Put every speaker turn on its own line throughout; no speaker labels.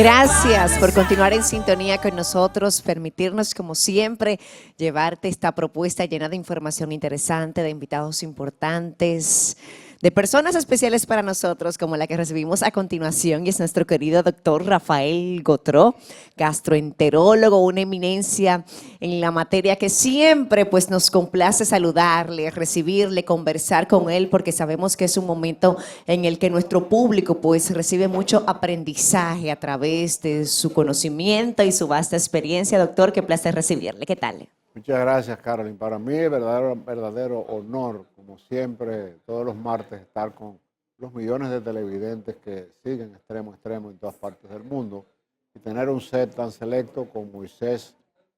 Gracias por continuar en sintonía con nosotros, permitirnos como siempre llevarte esta propuesta llena de información interesante, de invitados importantes, de personas especiales para nosotros como la que recibimos a continuación y es nuestro querido doctor Rafael Gotró, gastroenterólogo, una eminencia en la materia que siempre pues nos complace saludarle, recibirle, conversar con él porque sabemos que es un momento en el que nuestro público pues recibe mucho aprendizaje a través de su conocimiento y su vasta experiencia. Doctor, qué placer recibirle. ¿Qué tal?
Muchas gracias, Carolyn. Para mí es verdadero honor, como siempre, todos los martes estar con los millones de televidentes que siguen extremo a extremo en todas partes del mundo y tener un set tan selecto con Moisés,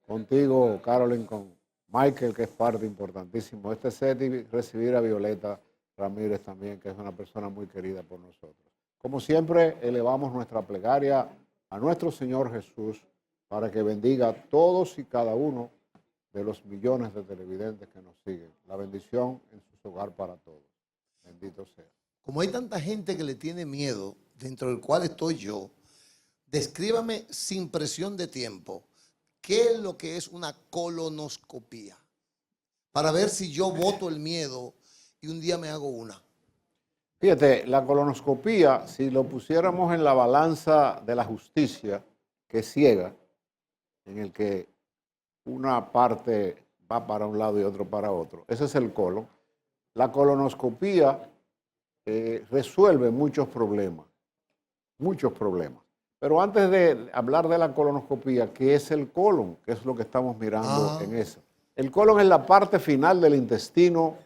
contigo, Carolyn, con Michael, que es parte importantísima de este set, y recibir a Violeta Ramírez también, que es una persona muy querida por nosotros. Como siempre, elevamos nuestra plegaria a nuestro Señor Jesús para que bendiga a todos y cada uno de los millones de televidentes que nos siguen. La bendición en su hogar para todos. Bendito sea.
Como hay tanta gente que le tiene miedo, dentro del cual estoy yo, descríbame sin presión de tiempo, ¿qué es lo que es una colonoscopía? Para ver si yo boto el miedo y un día me hago una.
Fíjate, la colonoscopía, si lo pusiéramos en la balanza de la justicia, que es ciega, en el que una parte va para un lado y otro para otro. Ese es el colon. La colonoscopía resuelve muchos problemas. Pero antes de hablar de la colonoscopía, ¿qué es el colon? ¿Qué es lo que estamos mirando en eso? El colon es la parte final del intestino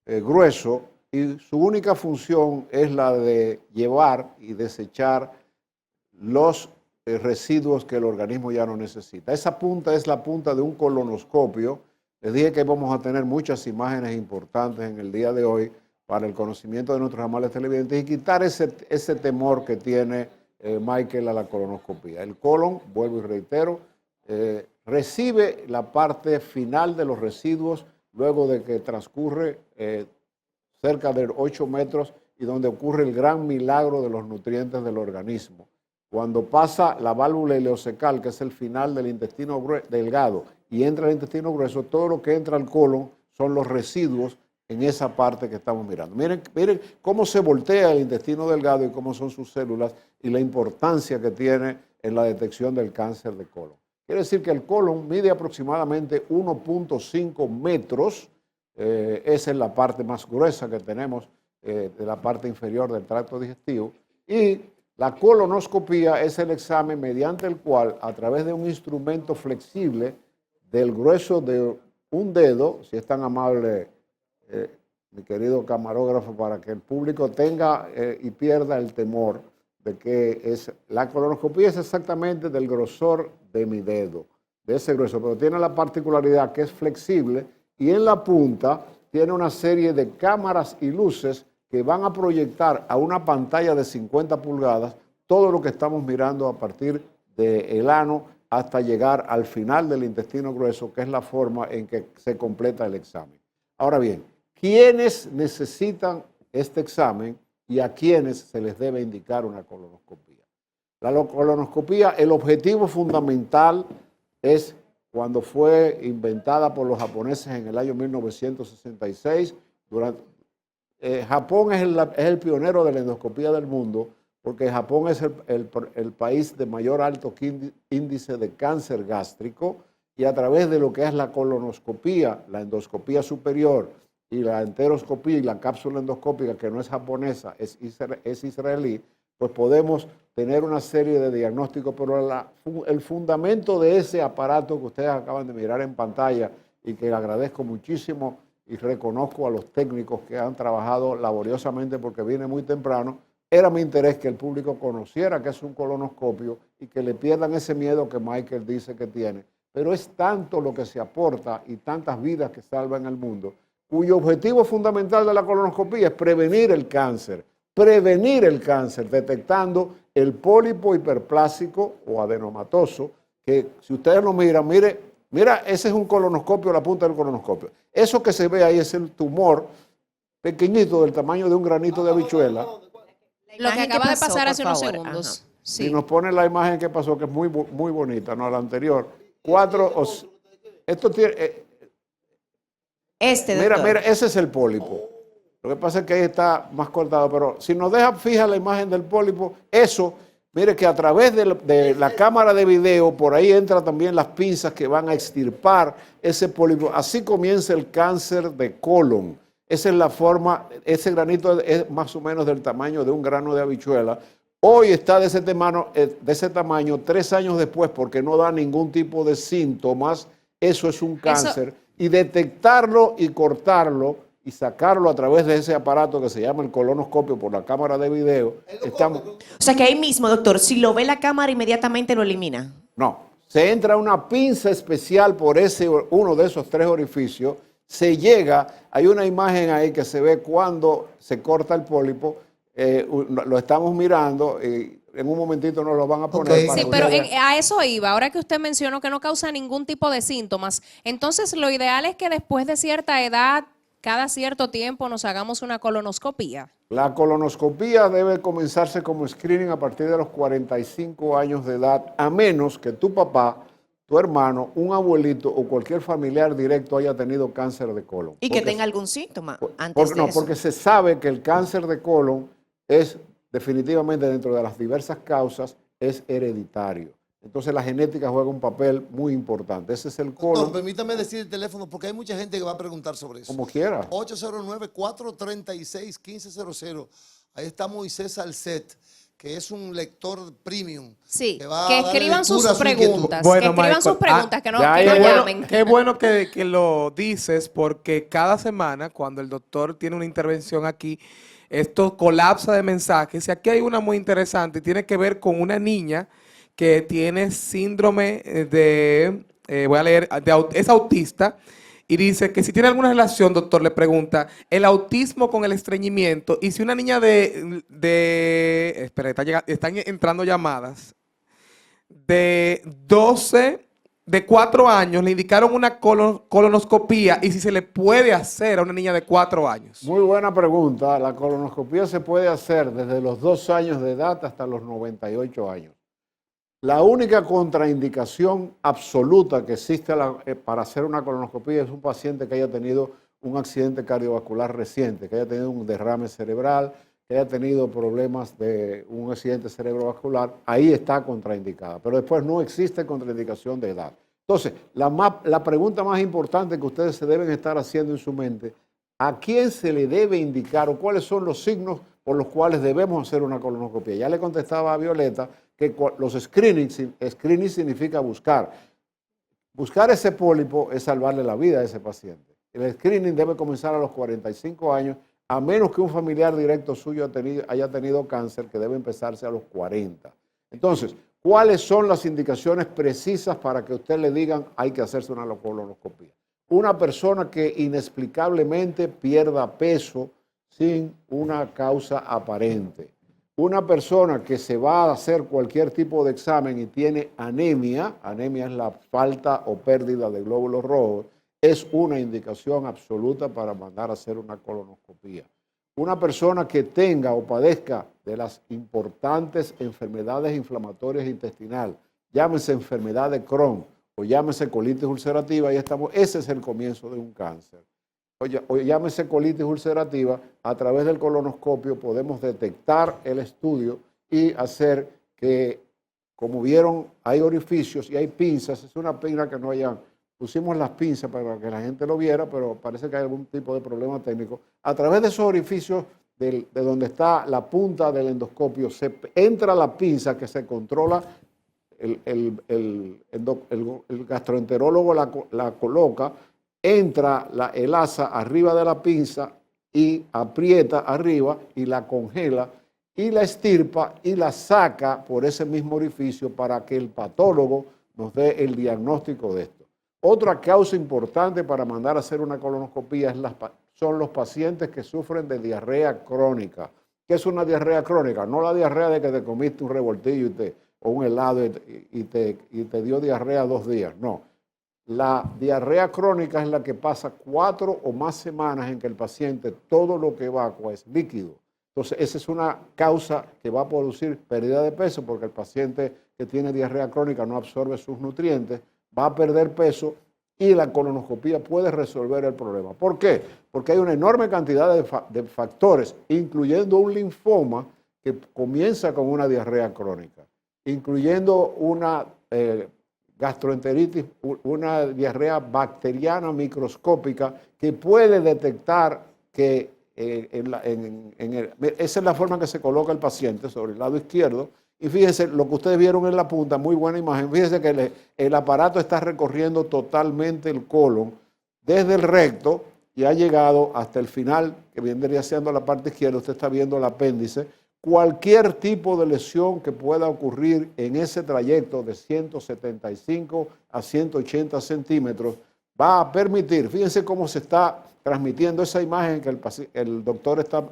grueso y su única función es la de llevar y desechar los residuos que el organismo ya no necesita. Esa punta es la punta de un colonoscopio. Les dije que vamos a tener muchas imágenes importantes en el día de hoy para el conocimiento de nuestros amables televidentes y quitar ese temor que tiene Michael a la colonoscopia. El colon, vuelvo y reitero, recibe la parte final de los residuos luego de que transcurre cerca de 8 metros y donde ocurre el gran milagro de los nutrientes del organismo. Cuando pasa la válvula ileocecal, que es el final del intestino delgado, y entra al intestino grueso, todo lo que entra al colon son los residuos en esa parte que estamos mirando. Miren cómo se voltea el intestino delgado y cómo son sus células y la importancia que tiene en la detección del cáncer de colon. Quiere decir que el colon mide aproximadamente 1.5 metros. Esa es la parte más gruesa que tenemos de la parte inferior del tracto digestivo. Y la colonoscopía es el examen mediante el cual, a través de un instrumento flexible del grueso de un dedo, si es tan amable mi querido camarógrafo, para que el público tenga y pierda el temor de que la colonoscopía es exactamente del grosor de mi dedo, de ese grueso, pero tiene la particularidad que es flexible y en la punta tiene una serie de cámaras y luces que van a proyectar a una pantalla de 50 pulgadas todo lo que estamos mirando a partir del ano hasta llegar al final del intestino grueso, que es la forma en que se completa el examen. Ahora bien, ¿quiénes necesitan este examen y a quiénes se les debe indicar una colonoscopía? La colonoscopía, el objetivo fundamental es cuando fue inventada por los japoneses en el año 1966, Japón es el pionero de la endoscopía del mundo porque Japón es el país de mayor alto índice de cáncer gástrico y a través de lo que es la colonoscopía, la endoscopía superior y la enteroscopía y la cápsula endoscópica, que no es japonesa, es israelí, pues podemos tener una serie de diagnósticos, pero el fundamento de ese aparato que ustedes acaban de mirar en pantalla y que agradezco muchísimo y reconozco a los técnicos que han trabajado laboriosamente porque viene muy temprano, era mi interés que el público conociera que es un colonoscopio y que le pierdan ese miedo que Michael dice que tiene. Pero es tanto lo que se aporta y tantas vidas que salva en el mundo, cuyo objetivo fundamental de la colonoscopia es prevenir el cáncer, detectando el pólipo hiperplásico o adenomatoso, que si ustedes lo miran, mira, ese es un colonoscopio, la punta del colonoscopio. Eso que se ve ahí es el tumor pequeñito del tamaño de un granito de habichuela.
Lo que acaba de pasar hace unos segundos.
Si nos pone la imagen que pasó, que es muy bonita, no la anterior. Esto tiene,
Doctor.
mira, ese es el pólipo. Lo que pasa es que ahí está más cortado, pero si nos deja fija la imagen del pólipo, eso, mire que a través de la cámara de video, por ahí entran también las pinzas que van a extirpar ese pólipo. Así comienza el cáncer de colon. Esa es la forma, ese granito es más o menos del tamaño de un grano de habichuela. Hoy está de ese tamaño 3 años después porque no da ningún tipo de síntomas. Eso es un cáncer. Y detectarlo y cortarlo y sacarlo a través de ese aparato que se llama el colonoscopio por la cámara de video.
O sea que ahí mismo, doctor, si lo ve la cámara, inmediatamente lo elimina.
No, se entra una pinza especial por uno de esos 3 orificios, se llega, hay una imagen ahí que se ve cuando se corta el pólipo, lo estamos mirando y en un momentito nos lo van a poner.
Okay.
Para
Sí, pero a eso iba. Ahora que usted mencionó que no causa ningún tipo de síntomas, entonces lo ideal es que después de cierta edad, cada cierto tiempo, nos hagamos una colonoscopía.
La colonoscopía debe comenzarse como screening a partir de los 45 años de edad, a menos que tu papá, tu hermano, un abuelito o cualquier familiar directo haya tenido cáncer de colon.
Y que tenga algún síntoma antes de eso.
Porque se sabe que el cáncer de colon es definitivamente, dentro de las diversas causas, es hereditario. Entonces la genética juega un papel muy importante. Ese es el colon.
Doctor, permítame decir el teléfono porque hay mucha gente que va a preguntar sobre eso.
Como quiera.
809-436-1500. Ahí está Moisés Salcet, que es un lector premium.
Sí,
que va
que
a darle
escriban sus
lectura a su
preguntas.
inquietud.
Que escriban sus preguntas, que no
Qué
llamen.
qué bueno que lo dices, porque cada semana, cuando el doctor tiene una intervención aquí, esto colapsa de mensajes. Y aquí hay una muy interesante, tiene que ver con una niña que tiene síndrome voy a leer, es autista, y dice que si tiene alguna relación, doctor, le pregunta, el autismo con el estreñimiento, y si una niña espera, están entrando llamadas, de 4 años, le indicaron una colonoscopía, y si se le puede hacer a una niña de 4 años.
Muy buena pregunta. La colonoscopía se puede hacer desde los 2 años de edad hasta los 98 años. La única contraindicación absoluta que existe para hacer una colonoscopía es un paciente que haya tenido un accidente cardiovascular reciente, que haya tenido un derrame cerebral, que haya tenido problemas de un accidente cerebrovascular. Ahí está contraindicada, pero después no existe contraindicación de edad. Entonces, la pregunta más importante que ustedes se deben estar haciendo en su mente, ¿a quién se le debe indicar o cuáles son los signos por los cuales debemos hacer una colonoscopia? Ya le contestaba a Violeta que los screening significa buscar. Buscar ese pólipo es salvarle la vida a ese paciente. El screening debe comenzar a los 45 años, a menos que un familiar directo suyo haya tenido cáncer, que debe empezarse a los 40. Entonces, ¿cuáles son las indicaciones precisas para que usted le digan hay que hacerse una colonoscopia? Una persona que inexplicablemente pierda peso sin una causa aparente. Una persona que se va a hacer cualquier tipo de examen y tiene anemia es la falta o pérdida de glóbulos rojos, es una indicación absoluta para mandar a hacer una colonoscopia. Una persona que tenga o padezca de las importantes enfermedades inflamatorias intestinales, llámese enfermedad de Crohn o llámese colitis ulcerativa, ese es el comienzo de un cáncer. O llámese colitis ulcerativa, a través del colonoscopio podemos detectar el estudio y hacer que, como vieron, hay orificios y hay pinzas. Es una pena que no hayan, pusimos las pinzas para que la gente lo viera, pero parece que hay algún tipo de problema técnico. A través de esos orificios, de donde está la punta del endoscopio, entra la pinza que se controla, el gastroenterólogo la coloca, entra el asa arriba de la pinza y aprieta arriba y la congela y la estirpa y la saca por ese mismo orificio para que el patólogo nos dé el diagnóstico de esto. Otra causa importante para mandar a hacer una colonoscopia son los pacientes que sufren de diarrea crónica. ¿Qué es una diarrea crónica? No la diarrea de que te comiste un revoltillo o un helado y te dio diarrea 2 días, no. La diarrea crónica es la que pasa 4 o más semanas en que el paciente todo lo que evacua es líquido. Entonces, esa es una causa que va a producir pérdida de peso porque el paciente que tiene diarrea crónica no absorbe sus nutrientes, va a perder peso y la colonoscopia puede resolver el problema. ¿Por qué? Porque hay una enorme cantidad de factores, incluyendo un linfoma que comienza con una diarrea crónica, incluyendo una gastroenteritis, una diarrea bacteriana microscópica que puede detectar que esa es la forma que se coloca el paciente sobre el lado izquierdo. Y fíjense, lo que ustedes vieron en la punta, muy buena imagen, fíjense que el aparato está recorriendo totalmente el colon desde el recto y ha llegado hasta el final, que vendría siendo la parte izquierda, usted está viendo el apéndice. Cualquier tipo de lesión que pueda ocurrir en ese trayecto de 175 a 180 centímetros va a permitir, fíjense cómo se está transmitiendo esa imagen que el doctor está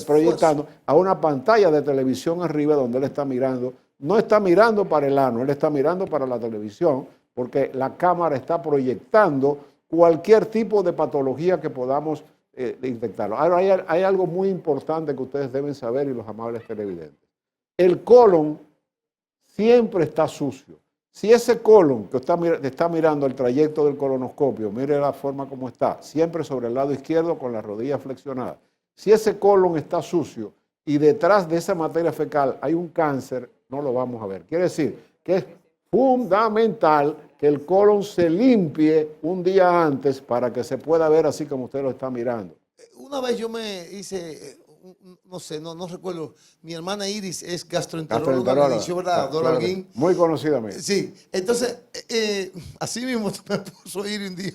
proyectando a una pantalla de televisión arriba donde él está mirando. No está mirando para el ano, él está mirando para la televisión porque la cámara está proyectando cualquier tipo de patología que podamos detectarlo. Ahora hay algo muy importante que ustedes deben saber y los amables televidentes. El colon siempre está sucio. Si ese colon que está mirando el trayecto del colonoscopio, mire la forma como está, siempre sobre el lado izquierdo con la rodilla flexionada. Si ese colon está sucio y detrás de esa materia fecal hay un cáncer, no lo vamos a ver. Quiere decir que es fundamental que el colon se limpie un día antes para que se pueda ver así como usted lo está mirando.
Una vez yo me hice, no sé, no recuerdo, mi hermana Iris es gastroenteróloga, me dijo, ¿verdad?
Claro, muy conocidamente.
Sí, entonces, así mismo me puso Iris un día,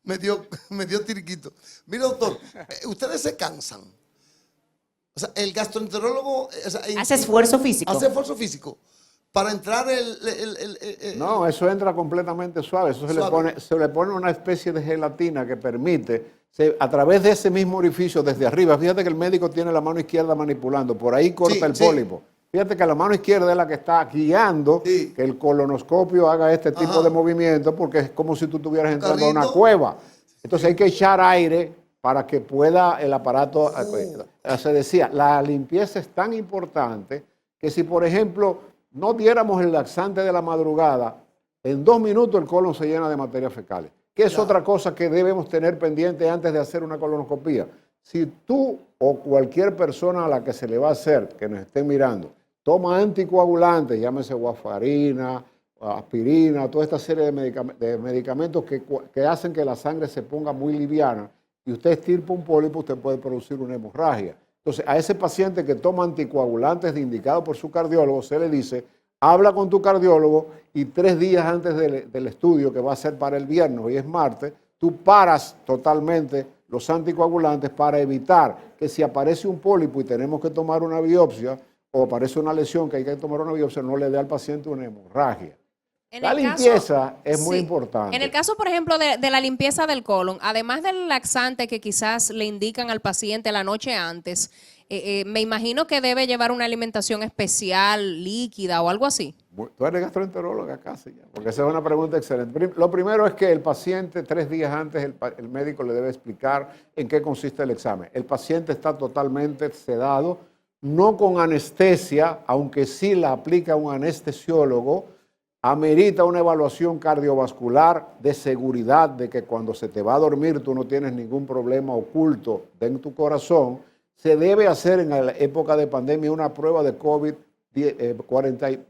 me dio tiriquito. Mire, doctor, ustedes se cansan. O sea, el gastroenterólogo...
¿Hace esfuerzo físico?
Hace esfuerzo físico. Para entrar
No, eso entra completamente suave. Eso se le pone una especie de gelatina que permite, a través de ese mismo orificio desde arriba, fíjate que el médico tiene la mano izquierda manipulando, por ahí corta el pólipo. Fíjate que la mano izquierda es la que está guiando que el colonoscopio haga este tipo de movimiento, porque es como si tú estuvieras entrando a una cueva. Entonces hay que echar aire para que pueda el aparato... Se decía, la limpieza es tan importante que si, por ejemplo, no diéramos el laxante de la madrugada, en 2 minutos el colon se llena de materia fecales. Que es otra cosa que debemos tener pendiente antes de hacer una colonoscopia. Si tú o cualquier persona a la que se le va a hacer, que nos estén mirando, toma anticoagulantes, llámese warfarina, aspirina, toda esta serie de medicamentos que hacen que la sangre se ponga muy liviana, y usted estirpa un pólipo, usted puede producir una hemorragia. Entonces, a ese paciente que toma anticoagulantes indicado por su cardiólogo, se le dice, habla con tu cardiólogo y 3 días antes del estudio, que va a ser para el viernes, hoy es martes, tú paras totalmente los anticoagulantes para evitar que si aparece un pólipo y tenemos que tomar una biopsia, o aparece una lesión que hay que tomar una biopsia, no le dé al paciente una hemorragia. La limpieza es muy importante.
En el caso, por ejemplo, de la limpieza del colon, además del laxante que quizás le indican al paciente la noche antes, me imagino que debe llevar una alimentación especial, líquida o algo así.
Tú eres gastroenteróloga casi ya, porque esa es una pregunta excelente. Lo primero es que el paciente 3 días antes el médico le debe explicar en qué consiste el examen. El paciente está totalmente sedado, no con anestesia, aunque sí la aplica un anestesiólogo. Amerita una evaluación cardiovascular de seguridad de que cuando se te va a dormir tú no tienes ningún problema oculto en tu corazón. Se debe hacer en la época de pandemia una prueba de COVID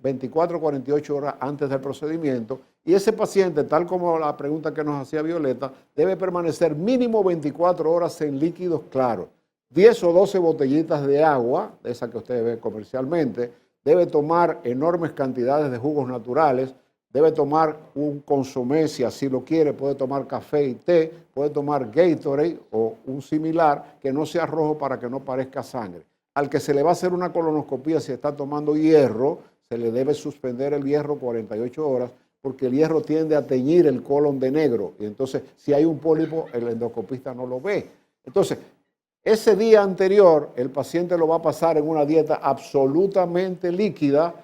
24 48 horas antes del procedimiento, y ese paciente, tal como la pregunta que nos hacía Violeta, debe permanecer mínimo 24 horas en líquidos claros, 10 o 12 botellitas de agua, de esa que ustedes ven comercialmente. Debe tomar enormes cantidades de jugos naturales, debe tomar un consomé, si así lo quiere, puede tomar café y té, puede tomar Gatorade o un similar que no sea rojo para que no parezca sangre. Al que se le va a hacer una colonoscopia, si está tomando hierro, se le debe suspender el hierro 48 horas, porque el hierro tiende a teñir el colon de negro, y entonces si hay un pólipo, el endoscopista no lo ve. Entonces, ese día anterior, el paciente lo va a pasar en una dieta absolutamente líquida.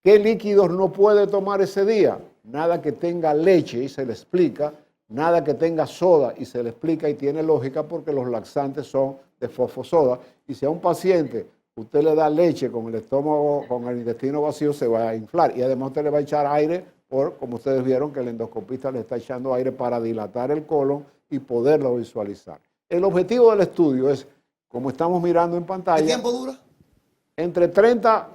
¿Qué líquidos no puede tomar ese día? Nada que tenga leche, y se le explica. nada que tenga soda, y se le explica y tiene lógica porque los laxantes son de fosfosoda, y si a un paciente usted le da leche con el estómago, con el intestino vacío, se va a inflar, y además usted le va a echar aire, como ustedes vieron que el endoscopista le está echando aire para dilatar el colon y poderlo visualizar. El objetivo del estudio es, como estamos mirando en
¿Qué
pantalla,
tiempo dura?
entre 30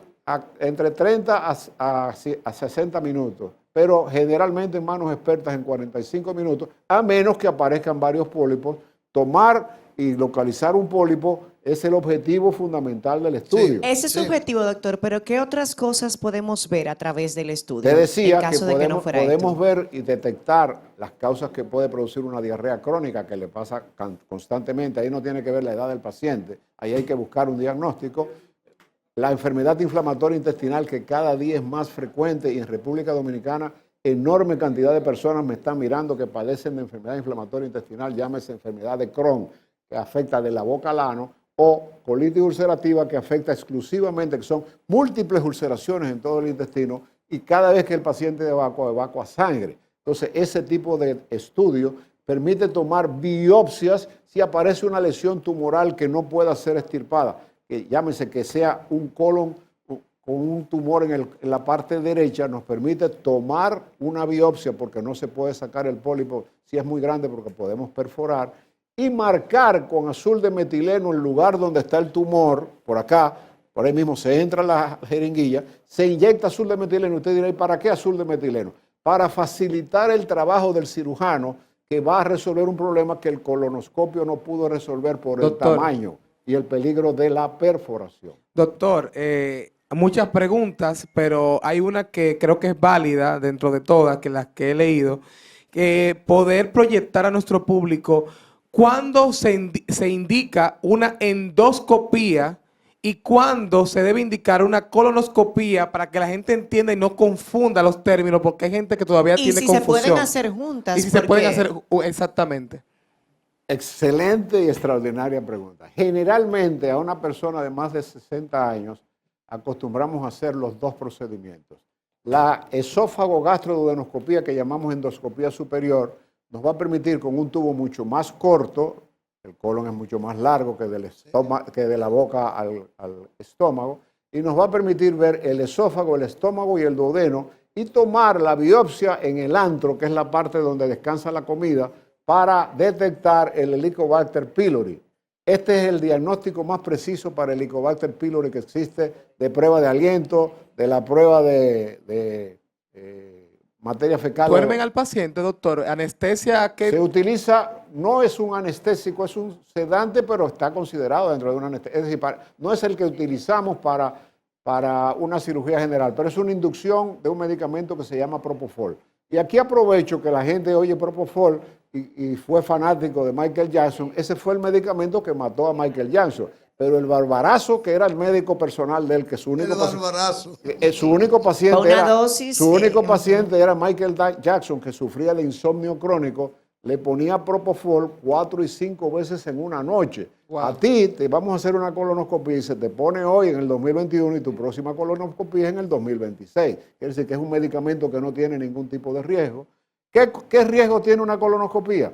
a 60 minutos, pero generalmente en manos expertas en 45 minutos, a menos que aparezcan varios pólipos. Tomar y localizar un pólipo es el objetivo fundamental del estudio.
Ese es su objetivo, doctor, pero ¿qué otras cosas podemos ver a través del estudio?
Te decía
en caso
que
de que no fuera
podemos
esto?
ver y detectar las causas que puede producir una diarrea crónica que le pasa constantemente. Ahí no tiene que ver la edad del paciente, ahí hay que buscar un diagnóstico. La enfermedad inflamatoria intestinal, que cada día es más frecuente, y en República Dominicana enorme cantidad de personas me están mirando que padecen de enfermedad inflamatoria intestinal, llámese enfermedad de Crohn, que afecta de la boca al ano, o colitis ulcerativa, que afecta exclusivamente, que son múltiples ulceraciones en todo el intestino, y cada vez que el paciente evacua sangre. Entonces, ese tipo de estudio permite tomar biopsias si aparece una lesión tumoral que no pueda ser extirpada, que llámese que sea un colon con un tumor en la parte derecha, nos permite tomar una biopsia, porque no se puede sacar el pólipo si es muy grande, porque podemos perforar, y marcar con azul de metileno el lugar donde está el tumor, por acá, por ahí mismo se entra la jeringuilla, se inyecta azul de metileno. Usted dirá, ¿y para qué azul de metileno? Para facilitar el trabajo del cirujano, que va a resolver un problema que el colonoscopio no pudo resolver por el tamaño y el peligro de la perforación.
Doctor, muchas preguntas, pero hay una que creo que es válida dentro de todas, que las que he leído, que poder proyectar a nuestro público cuándo se indica una endoscopía y cuándo se debe indicar una colonoscopía, para que la gente entienda y no confunda los términos, porque hay gente que todavía tiene confusión.
Y si se pueden hacer juntas.
Y si se pueden hacer, exactamente.
Excelente y extraordinaria pregunta. Generalmente a una persona de más de 60 años acostumbramos a hacer los dos procedimientos. La esófago gastroduodenoscopía, que llamamos endoscopía superior, nos va a permitir, con un tubo mucho más corto, el colon es mucho más largo que de la boca al estómago, y nos va a permitir ver el esófago, el estómago y el duodeno, y tomar la biopsia en el antro, que es la parte donde descansa la comida, para detectar el Helicobacter pylori. Este es el diagnóstico más preciso para el Helicobacter pylori que existe, de prueba de aliento, de la prueba de materia fecal.
¿Duermen al paciente, doctor? ¿Anestesia qué?
Se utiliza, no es un anestésico, es un sedante, pero está considerado dentro de una anestesia. Es decir, no es el que utilizamos para una cirugía general, pero es una inducción de un medicamento que se llama Propofol. Y aquí aprovecho que la gente oye Propofol y fue fanático de Michael Jackson. Ese fue el medicamento que mató a Michael Jackson. Pero el Barbarazo, que era el médico personal de él, que su único paciente era Michael Jackson, que sufría de insomnio crónico, le ponía Propofol 4 y 5 veces en una noche. Wow. A ti te vamos a hacer una colonoscopia y se te pone hoy en el 2021 y tu próxima colonoscopia es en el 2026. Quiere decir que es un medicamento que no tiene ningún tipo de riesgo. ¿Qué riesgo tiene una colonoscopia?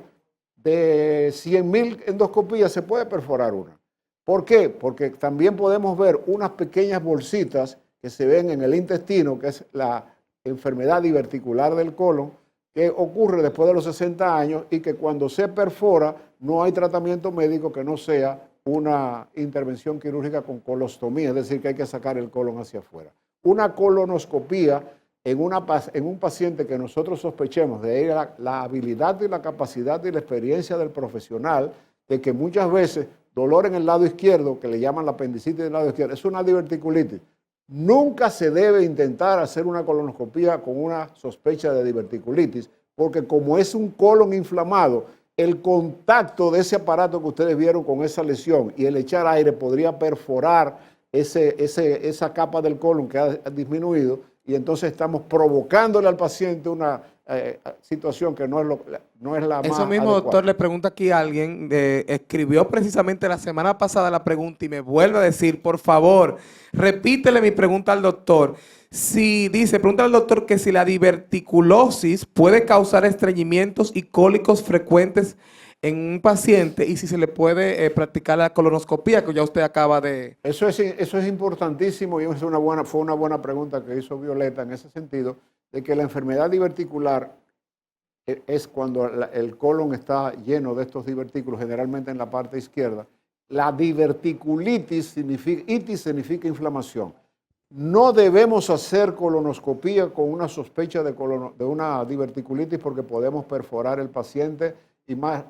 De 100.000 endoscopías se puede perforar una. ¿Por qué? Porque también podemos ver unas pequeñas bolsitas que se ven en el intestino, que es la enfermedad diverticular del colon, que ocurre después de los 60 años y que cuando se perfora no hay tratamiento médico que no sea una intervención quirúrgica con colostomía, es decir, que hay que sacar el colon hacia afuera. Una colonoscopía en un paciente que nosotros sospechemos de la habilidad y la capacidad y la experiencia del profesional, de que muchas veces dolor en el lado izquierdo, que le llaman la apendicitis del lado izquierdo, es una diverticulitis. Nunca se debe intentar hacer una colonoscopía con una sospecha de diverticulitis, porque como es un colon inflamado, el contacto de ese aparato que ustedes vieron con esa lesión y el echar aire podría perforar esa capa del colon que ha disminuido, y entonces estamos provocándole al paciente una situación que no es la más
Eso mismo,
adecuada.
doctor, le pregunta aquí a alguien, escribió precisamente la semana pasada la pregunta y me vuelve a decir, por favor, repítele mi pregunta al doctor. Pregunta al doctor que si la diverticulosis puede causar estreñimientos y cólicos frecuentes en un paciente y si se le puede practicar la colonoscopia, que ya usted acaba de...
Eso es importantísimo y fue una buena pregunta que hizo Violeta en ese sentido, de que la enfermedad diverticular es cuando el colon está lleno de estos divertículos, generalmente en la parte izquierda. La diverticulitis significa inflamación. No debemos hacer colonoscopía con una sospecha de una diverticulitis porque podemos perforar el paciente y más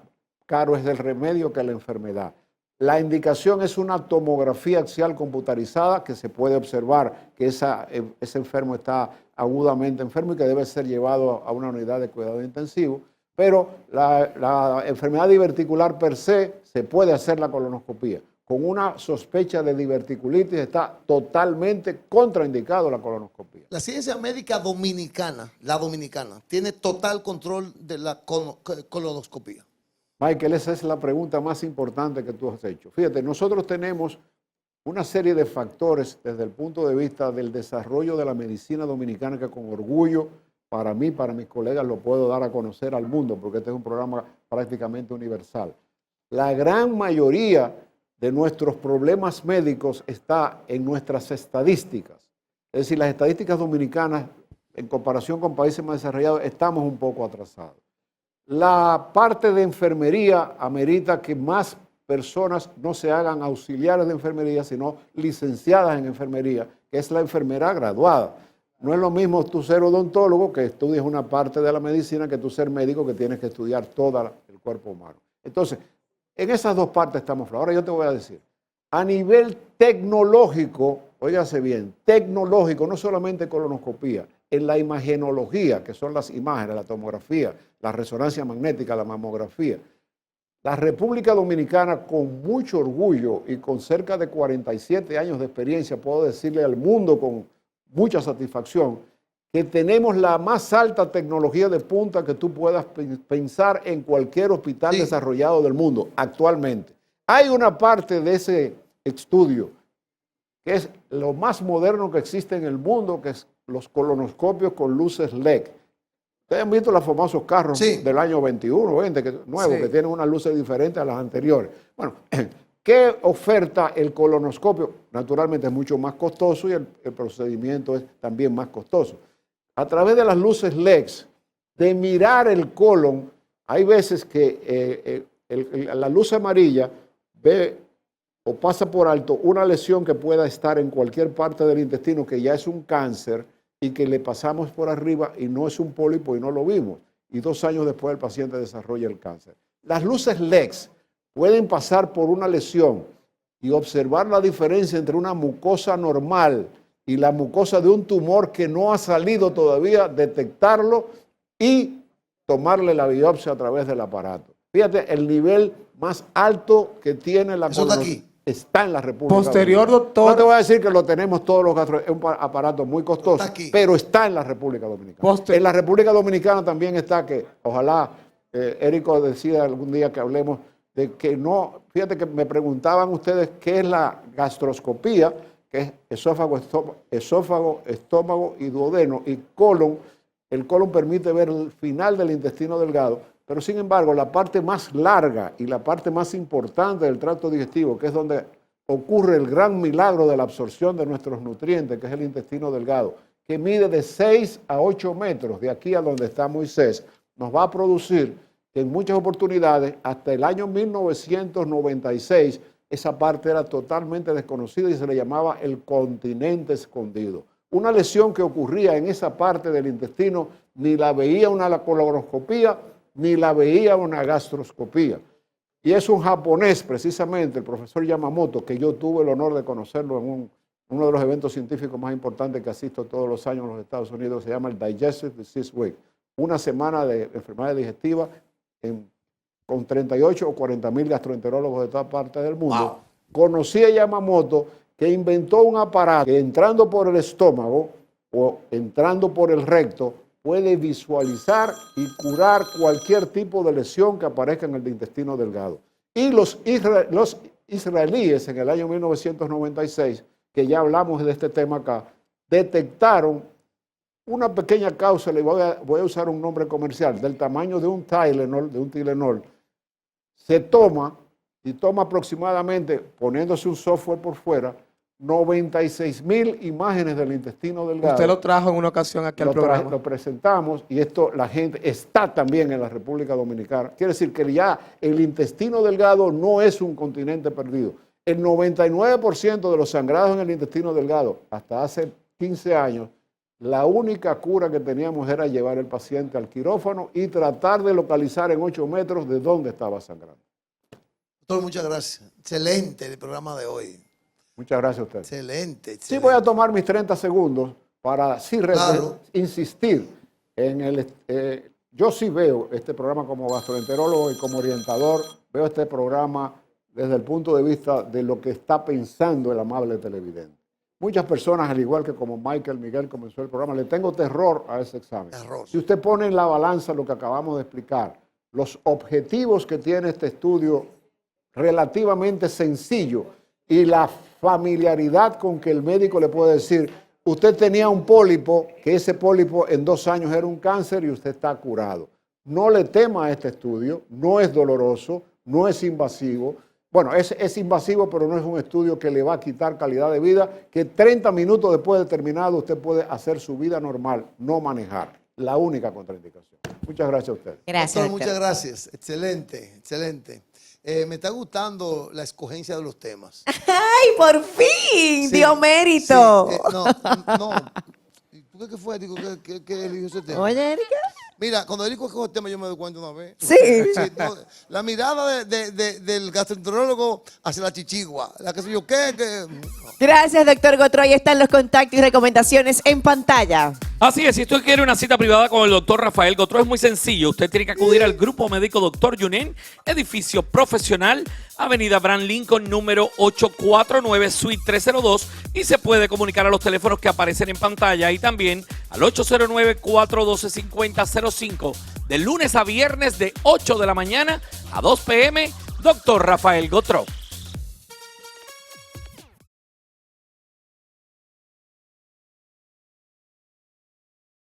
caro es el remedio que la enfermedad. La indicación es una tomografía axial computarizada que se puede observar que ese enfermo está agudamente enfermo y que debe ser llevado a una unidad de cuidado intensivo, pero la enfermedad diverticular per se puede hacer la colonoscopía. Con una sospecha de diverticulitis está totalmente contraindicado la colonoscopía.
La ciencia médica dominicana, tiene total control de la colonoscopía.
Michael, esa es la pregunta más importante que tú has hecho. Fíjate, nosotros tenemos una serie de factores desde el punto de vista del desarrollo de la medicina dominicana que con orgullo, para mí, para mis colegas, lo puedo dar a conocer al mundo, porque este es un programa prácticamente universal. La gran mayoría de nuestros problemas médicos está en nuestras estadísticas. Es decir, las estadísticas dominicanas, en comparación con países más desarrollados, estamos un poco atrasados. La parte de enfermería amerita que más personas no se hagan auxiliares de enfermería, sino licenciadas en enfermería, que es la enfermera graduada. No es lo mismo tú ser odontólogo, que estudias una parte de la medicina, que tú ser médico, que tienes que estudiar todo el cuerpo humano. Entonces, en esas dos partes estamos. Ahora yo te voy a decir, a nivel tecnológico, óigase bien, tecnológico, no solamente colonoscopía, en la imagenología, que son las imágenes, la tomografía, la resonancia magnética, la mamografía. La República Dominicana, con mucho orgullo y con cerca de 47 años de experiencia, puedo decirle al mundo con mucha satisfacción que tenemos la más alta tecnología de punta que tú puedas pensar en cualquier hospital desarrollado del mundo actualmente. Hay una parte de ese estudio que es lo más moderno que existe en el mundo, que es los colonoscopios con luces LED. Ustedes han visto los famosos carros del año 21, 20, nuevos, que tienen unas luces diferentes a las anteriores. Bueno, ¿qué oferta el colonoscopio? Naturalmente es mucho más costoso y el procedimiento es también más costoso. A través de las luces LED, de mirar el colon, hay veces que la luz amarilla ve o pasa por alto una lesión que pueda estar en cualquier parte del intestino, que ya es un cáncer, y que le pasamos por arriba y no es un pólipo y no lo vimos. Y 2 años después el paciente desarrolla el cáncer. Las luces LED pueden pasar por una lesión y observar la diferencia entre una mucosa normal y la mucosa de un tumor que no ha salido todavía, detectarlo y tomarle la biopsia a través del aparato. Fíjate, el nivel más alto que tiene la colonoscopia está en la República
Posterior,
Dominicana.
doctor.
No te voy a decir que lo tenemos todos los gastros, es un aparato muy costoso, pero está en la República Dominicana. En la República Dominicana también está, que ojalá Érico decida algún día que hablemos de que no, fíjate que me preguntaban ustedes qué es la gastroscopía, que es esófago, estómago y duodeno, y colon. El colon permite ver el final del intestino delgado, pero sin embargo la parte más larga y la parte más importante del tracto digestivo, que es donde ocurre el gran milagro de la absorción de nuestros nutrientes, que es el intestino delgado, que mide de 6 a 8 metros de aquí a donde está Moisés, nos va a producir que en muchas oportunidades, hasta el año 1996, esa parte era totalmente desconocida y se le llamaba el continente escondido. Una lesión que ocurría en esa parte del intestino ni la veía una colonoscopía ni la veía una gastroscopía. Y es un japonés, precisamente, el profesor Yamamoto, que yo tuve el honor de conocerlo en uno de los eventos científicos más importantes que asisto todos los años en los Estados Unidos, se llama el Digestive Disease Week. Una semana de enfermedades digestivas con 38 o 40 mil gastroenterólogos de toda parte del mundo. Wow. Conocí a Yamamoto, que inventó un aparato que entrando por el estómago o entrando por el recto puede visualizar y curar cualquier tipo de lesión que aparezca en el intestino delgado. Y los israelíes en el año 1996, que ya hablamos de este tema acá, detectaron una pequeña cápsula, y voy a usar un nombre comercial, del tamaño de un Tylenol, se toma y toma aproximadamente, poniéndose un software por fuera, 96,000 imágenes del intestino delgado.
Usted lo trajo en una ocasión aquí al programa.
Lo presentamos y esto la gente está también en la República Dominicana. Quiere decir que ya el intestino delgado no es un continente perdido. El 99% de los sangrados en el intestino delgado, hasta hace 15 años, la única cura que teníamos era llevar al paciente al quirófano y tratar de localizar en 8 metros de dónde estaba sangrando.
Doctor, muchas gracias. Excelente el programa de hoy.
Muchas gracias a usted.
Excelente, excelente.
Sí voy a tomar mis 30 segundos para insistir en yo sí veo este programa como gastroenterólogo y como orientador, veo este programa desde el punto de vista de lo que está pensando el amable televidente. Muchas personas, al igual que como Miguel comenzó el programa, le tengo terror a ese examen.
Terror.
Si usted pone en la balanza lo que acabamos de explicar, los objetivos que tiene este estudio relativamente sencillo y la familiaridad con que el médico le puede decir, usted tenía un pólipo, que ese pólipo en 2 años era un cáncer y usted está curado. No le tema a este estudio, no es doloroso, no es invasivo. Bueno, es invasivo, pero no es un estudio que le va a quitar calidad de vida, que 30 minutos después de terminado usted puede hacer su vida normal, no manejar. La única contraindicación. Muchas gracias a usted.
Gracias,
Doctor,
doctor.
muchas gracias. Excelente, excelente. Me está gustando la escogencia de los temas.
¡Ay, por fin!
Sí,
¡Dio mérito!
sí, no. ¿Por qué fue? Digo, ¿qué eligió ese tema?
Oye, Erika.
Mira, cuando él coge el tema yo me doy cuenta una vez.
Sí.
No, la mirada del gastroenterólogo hacia la chichigua. La que sé yo, ¿qué?
Gracias, doctor Gotro. Ahí están los contactos y recomendaciones en pantalla.
Así es, si usted quiere una cita privada con el doctor Rafael Gotro, es muy sencillo. Usted tiene que acudir al Grupo Médico Doctor Yunen, edificio profesional, Avenida Abraham Lincoln, número 849, suite 302, y se puede comunicar a los teléfonos que aparecen en pantalla y también al 809-412-5005, de lunes a viernes de 8 de la mañana a 2 p.m., doctor Rafael Gotro.